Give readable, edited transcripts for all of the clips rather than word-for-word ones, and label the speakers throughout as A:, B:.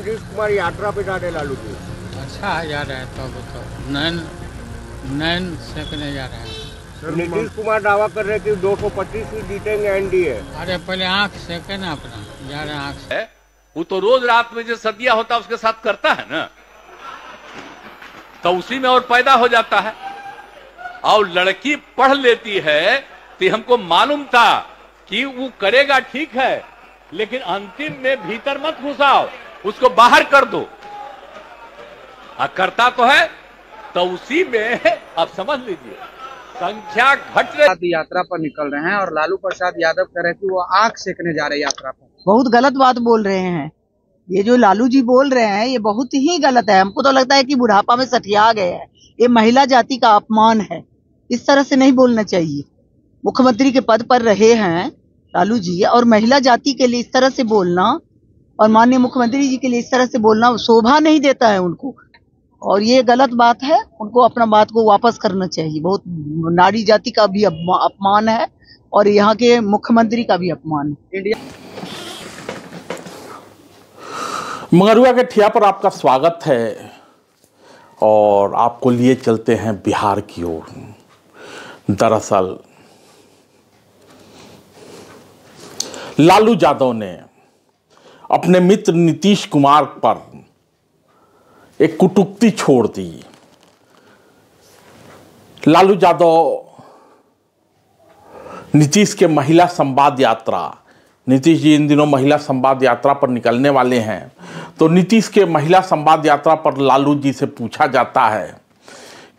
A: नीतीश कुमार यात्रा पे जा रहे लालू जी।
B: अच्छा जा रहा है तो नैन नैन सेकने जा रहे हैं।
A: नीतीश कुमार दावा कर रहे हैं कि 225 सीट जीतेंगे एनडीए।
B: अरे पहले आँख सेके ना अपना, जा रहे हैं आँख से।
C: वो तो रोज रात में जो सदिया होता है उसके साथ करता है ना, तो उसी में और पैदा हो जाता है। और लड़की पढ़ लेती है तो हमको मालूम था कि वो करेगा, ठीक है, लेकिन अंतिम में भीतर मत घुसाओ, उसको बाहर कर दो। करता तो है, तो उसी में अब समझ लीजिए संख्या घट रही।
D: यात्रा पर निकल रहे हैं और लालू प्रसाद यादव कह रहे हैं कि वो आग सेकने जा रहे हैं यात्रा पर।
E: बहुत गलत बात बोल रहे हैं। ये जो लालू जी बोल रहे हैं ये बहुत ही गलत है। हमको तो लगता है कि बुढ़ापा में सठिया गए हैं। ये महिला जाति का अपमान है, इस तरह से नहीं बोलना चाहिए। मुख्यमंत्री के पद पर रहे हैं लालू जी, और महिला जाति के लिए इस तरह से बोलना और माननीय मुख्यमंत्री जी के लिए इस तरह से बोलना शोभा नहीं देता है उनको, और ये गलत बात है। उनको अपना बात को वापस करना चाहिए। बहुत नारी जाति का भी अपमान है और यहाँ के मुख्यमंत्री का भी अपमान है।
F: मंगरुआ के ठिया पर आपका स्वागत है और आपको लिए चलते हैं बिहार की ओर। दरअसल लालू यादव ने अपने मित्र नीतीश कुमार पर एक कुटुक्ति छोड़ दी। लालू यादव नीतीश के महिला संवाद यात्रा, नीतीश जी इन दिनों महिला संवाद यात्रा पर निकलने वाले हैं, तो नीतीश के महिला संवाद यात्रा पर लालू जी से पूछा जाता है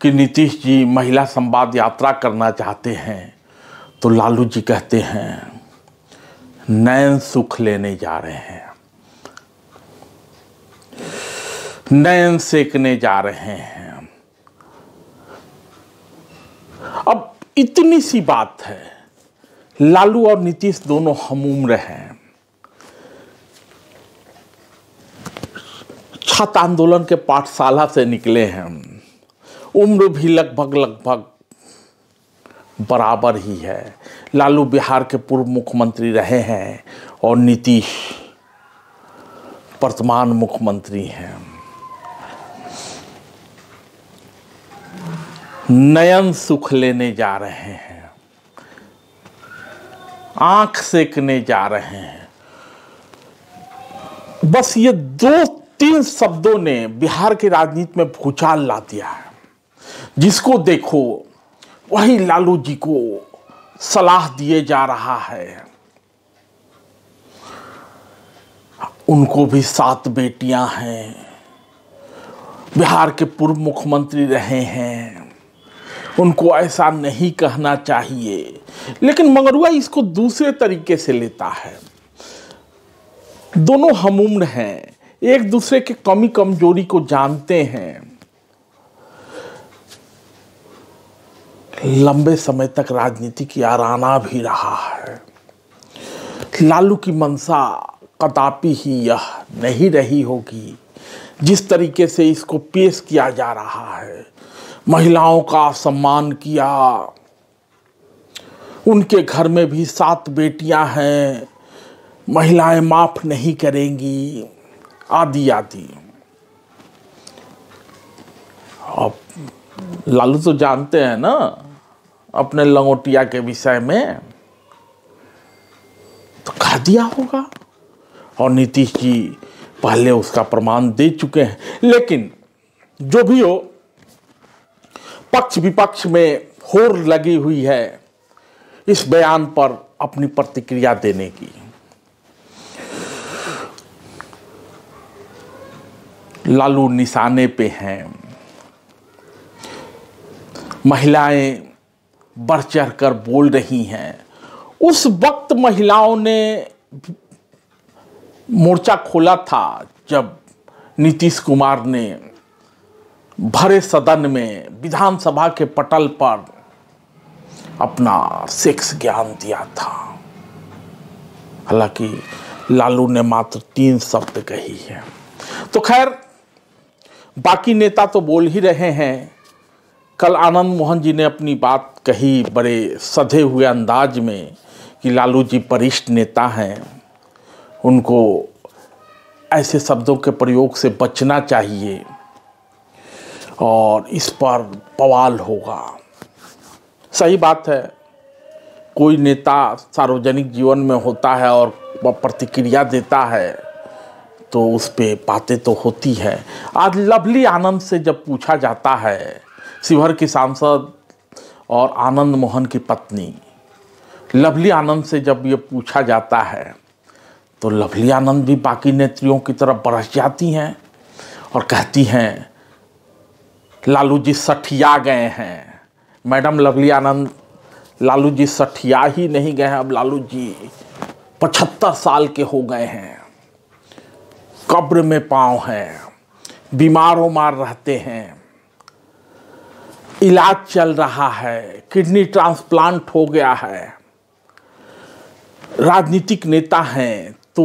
F: कि नीतीश जी महिला संवाद यात्रा करना चाहते हैं, तो लालू जी कहते हैं नैन सुख लेने जा रहे हैं, नैन सेकने जा रहे हैं। अब इतनी सी बात है, लालू और नीतीश दोनों हमउम्र हैं। छात्र आंदोलन के पाठशाला से निकले हैं, उम्र भी लगभग बराबर ही है। लालू बिहार के पूर्व मुख्यमंत्री रहे हैं और नीतीश वर्तमान मुख्यमंत्री हैं। नयन सुख लेने जा रहे हैं, आंख सेकने जा रहे हैं। बस ये 2-3 शब्दों ने बिहार की राजनीति में भूचाल ला दिया है। जिसको देखो वही लालू जी को सलाह दिए जा रहा है। उनको भी 7 बेटियां हैं, बिहार के पूर्व मुख्यमंत्री रहे हैं, उनको ऐसा नहीं कहना चाहिए। लेकिन मंगरुआ इसको दूसरे तरीके से लेता है। दोनों हमउम्र हैं, एक दूसरे के कमी कमजोरी को जानते हैं। लंबे समय तक राजनीति की आराना भी रहा है। लालू की मंशा कदापि ही यह नहीं रही होगी जिस तरीके से इसको पेश किया जा रहा है। महिलाओं का सम्मान किया, उनके घर में भी 7 बेटियां हैं, महिलाएं माफ नहीं करेंगी, आदि आदि। अब लालू तो जानते हैं ना अपने लंगोटिया के विषय में, तो कह दिया होगा, और नीतीश जी पहले उसका प्रमाण दे चुके हैं। लेकिन जो भी हो, पक्ष विपक्ष में होड़ लगी हुई है इस बयान पर अपनी प्रतिक्रिया देने की। लालू निशाने पे हैं, महिलाएं बढ़ चढ़कर बोल रही हैं। उस वक्त महिलाओं ने मोर्चा खोला था जब नीतीश कुमार ने भरे सदन में विधानसभा के पटल पर अपना सेक्स ज्ञान दिया था। हालांकि लालू ने मात्र 3 शब्द कही है। तो खैर, बाकी नेता तो बोल ही रहे हैं। कल आनंद मोहन जी ने अपनी बात कही बड़े सधे हुए अंदाज में कि लालू जी वरिष्ठ नेता हैं, उनको ऐसे शब्दों के प्रयोग से बचना चाहिए और इस पर बवाल होगा। सही बात है, कोई नेता सार्वजनिक जीवन में होता है और वह प्रतिक्रिया देता है तो उस पे बातें तो होती है। आज लवली आनंद से जब पूछा जाता है, शिवहर की सांसद और आनंद मोहन की पत्नी लवली आनंद से जब ये पूछा जाता है तो लवली आनंद भी बाकी नेत्रियों की तरफ बरस जाती हैं और कहती हैं लालू जी सठिया गए हैं। मैडम लवली आनंद, लालू जी सठिया ही नहीं गए हैं, अब लालू जी 75 साल के हो गए हैं, कब्र में पांव हैं, बीमार रहते हैं, इलाज चल रहा है, किडनी ट्रांसप्लांट हो गया है। राजनीतिक नेता हैं तो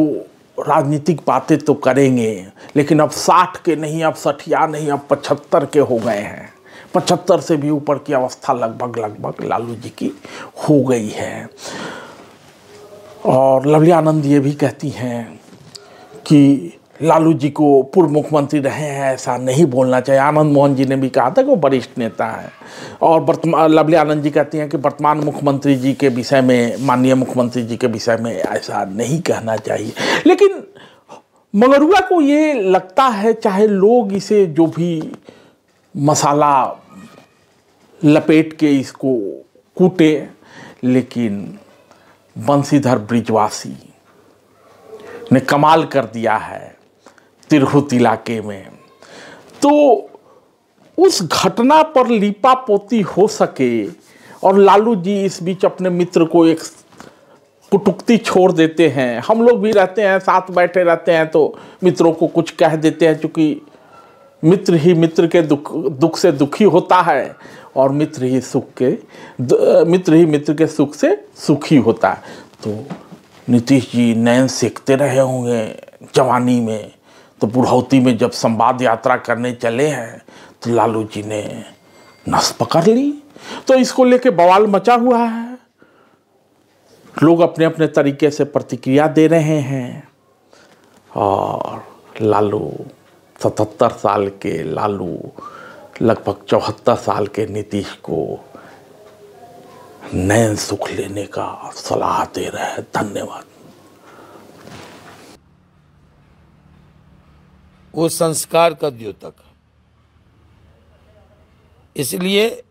F: राजनीतिक बातें तो करेंगे, लेकिन अब 60 के नहीं, अब 60 नहीं, अब 75 के हो गए हैं। 75 से भी ऊपर की अवस्था लगभग लालू जी की हो गई है। और लवली आनंद ये भी कहती हैं कि लालू जी को पूर्व मुख्यमंत्री रहे हैं ऐसा नहीं बोलना चाहिए। आनंद मोहन जी ने भी कहा था कि वो वरिष्ठ नेता है। और लवली आनंद जी कहती हैं कि वर्तमान मुख्यमंत्री जी के विषय में, माननीय मुख्यमंत्री जी के विषय में ऐसा नहीं कहना चाहिए। लेकिन मगरुआ को ये लगता है, चाहे लोग इसे जो भी मसाला लपेट के इसको कूटे, लेकिन बंशीधर ब्रिजवासी ने कमाल कर दिया है तिरहुत इलाके में। तो उस घटना पर लीपा पोती हो सके और लालू जी इस बीच अपने मित्र को एक कुटुक्ति छोड़ देते हैं। हम लोग भी रहते हैं, साथ बैठे रहते हैं तो मित्रों को कुछ कह देते हैं, क्योंकि मित्र ही मित्र के दुख से दुखी होता है और मित्र ही मित्र के सुख से सुखी होता है। तो नीतीश जी नैन सेकते रहे होंगे जवानी में, तो बुढ़ौती में जब संवाद यात्रा करने चले हैं तो लालू जी ने नस पकड़ ली। तो इसको लेके बवाल मचा हुआ है, लोग अपने अपने तरीके से प्रतिक्रिया दे रहे हैं। और लालू 77 साल के लालू लगभग 74 साल के नीतीश को नैन सुख लेने का सलाह दे रहे हैं। धन्यवाद।
G: वो संस्कार का द्योतक है, इसलिए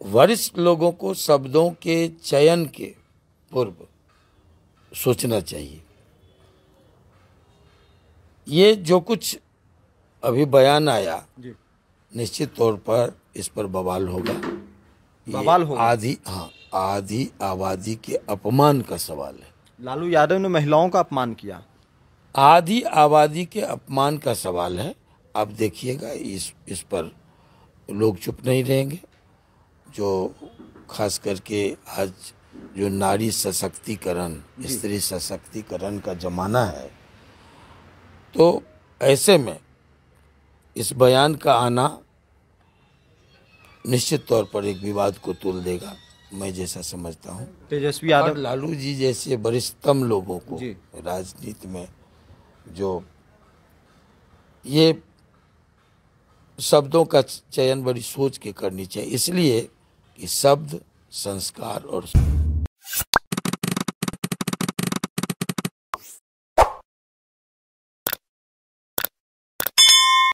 G: वरिष्ठ लोगों को शब्दों के चयन के पूर्व सोचना चाहिए। ये जो कुछ अभी बयान आया, निश्चित तौर पर इस पर बवाल होगा। आधी आबादी के अपमान का सवाल है।
H: लालू यादव ने महिलाओं का अपमान किया।
G: आधी आबादी के अपमान का सवाल है। अब देखिएगा इस पर लोग चुप नहीं रहेंगे। जो खास करके आज जो नारी सशक्तिकरण, स्त्री सशक्तिकरण का जमाना है, तो ऐसे में इस बयान का आना निश्चित तौर पर एक विवाद को तुल देगा, मैं जैसा समझता हूँ।
H: तेजस्वी यादव,
G: लालू जी जैसे वरिष्ठतम लोगों को राजनीति में जो ये शब्दों का चयन बड़ी सोच के करनी चाहिए, इसलिए कि शब्द, संस्कार और